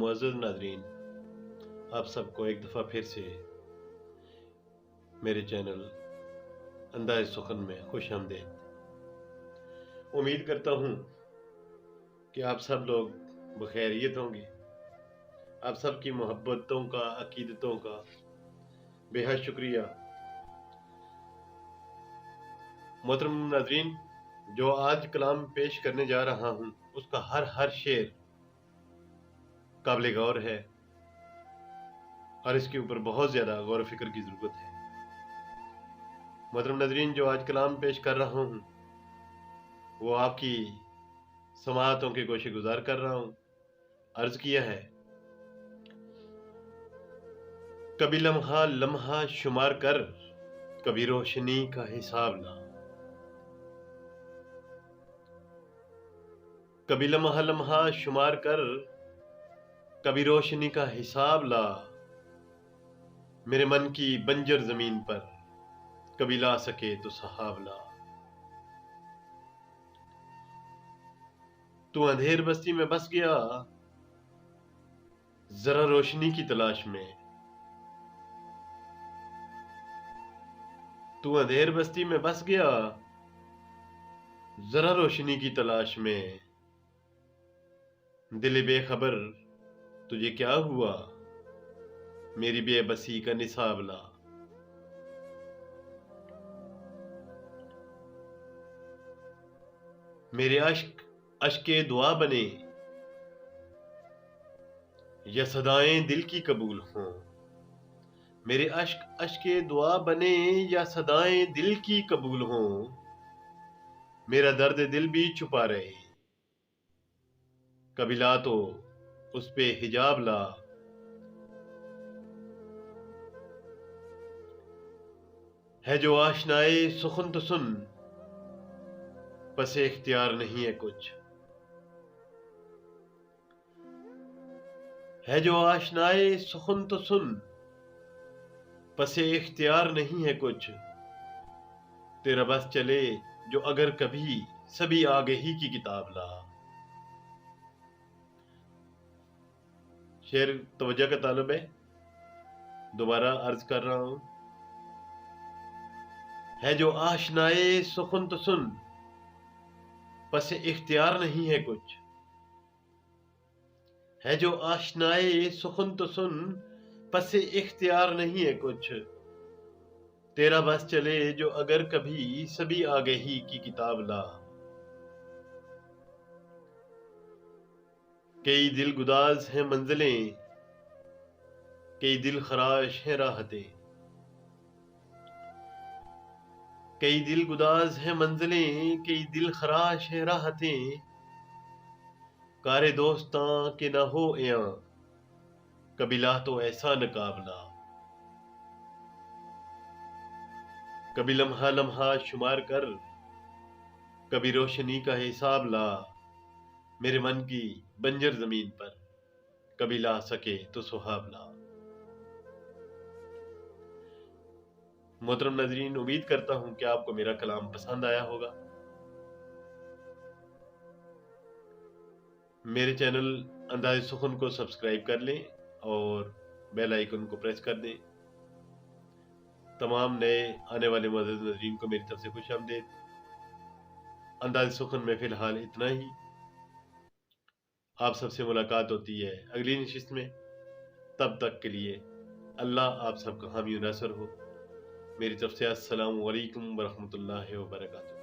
मुअज़्ज़ज़ नाज़रीन, आप सबको एक दफ़ा फिर से मेरे चैनल अंदाज़ सुखन में खुश आमदीद। उम्मीद करता हूँ कि आप सब लोग बखैरियत होंगे। आप सब की मोहब्बतों का, अकीदतों का बेहद शुक्रिया। मोहतरम नाज़रीन, जो आज कलाम पेश करने जा रहा हूँ उसका हर शेर काबिल गौर है और इसके ऊपर बहुत ज़्यादा गौर फिक्र की ज़रूरत है। मोहतरम नाज़रीन, जो आज कलाम पेश कर रहा हूँ वो आपकी समाअतों के गोशे गुजार कर रहा हूँ। अर्ज़ किया है, कभी लम्हा लम्हा शुमार कर, कभी रोशनी का हिसाब ला। कभी लम्हा लम्हा शुमार कर, कभी रोशनी का हिसाब ला। मेरे मन की बंजर ज़मीन पर कभी ला सके तो सहाब ला। तू अंधेर बस्ती में बस गया जरा रोशनी की तलाश में। तू अंधेर बस्ती में बस गया जरा रोशनी की तलाश में। दिल बेखबर तुझे क्या हुआ, मेरी बेबसी का निसाब ला। मेरे अश्क अश्के दुआ बने या सदाएं दिल की कबूल हों। मेरे अश्क अश्के दुआ बने या सदाएं दिल की कबूल हों। मेरा दर्द दिल भी छुपा रहे, कभी ला तो उस पे हिजाब ला। है जो आशनाए सुखन तो सुन, पसे इख्तियार नहीं है कुछ। है जो आशनाए सुखन तो सुन, पसे इख्तियार नहीं है कुछ। तेरा बस चले जो अगर कभी सभी आगही की किताब ला। शेर तवज्जो का ताल्लुब है, दोबारा अर्ज कर रहा हूं। है जो आशनाए सुखन तो सुन, पसे इख्तियार नहीं है कुछ। है जो आशनाए सुखन तो सुन, पसे इख्तियार नहीं है कुछ। तेरा बस चले जो अगर कभी सभी आगही की किताब ला। कई दिल गुदाज हैं मंजिलें, कई दिल खराश हैं राहतें। कई दिल गुदाज हैं मंजिलें, कई दिल खराश हैं राहतें। कारे दोस्तां के ना हो एयां, कभी ला तो ऐसा नकाब ला। कभी लम्हा लम्हा शुमार कर, कभी रोशनी का हिसाब ला। मेरे मन की बंजर जमीन पर कभी ला सके तो सुहाब ला। मोहतरम नाज़रीन, उम्मीद करता हूं कि आपको मेरा कलाम पसंद आया होगा। मेरे चैनल अंदाज़ सुखन को सब्सक्राइब कर लें और बेल आइकन को प्रेस कर दें। तमाम नए आने वाले मुअज़्ज़ज़ नाज़रीन को मेरी तरफ से खुश आमदीद। अंदाज़ सुखन में फ़िलहाल इतना ही। आप सबसे मुलाकात होती है अगली नशिस्त में। तब तक के लिए अल्लाह आप सबका हामी नासर हो। मेरी तरफ से अस्सलामु अलैकुम वरहमतुल्लाहि वबरकातुहू।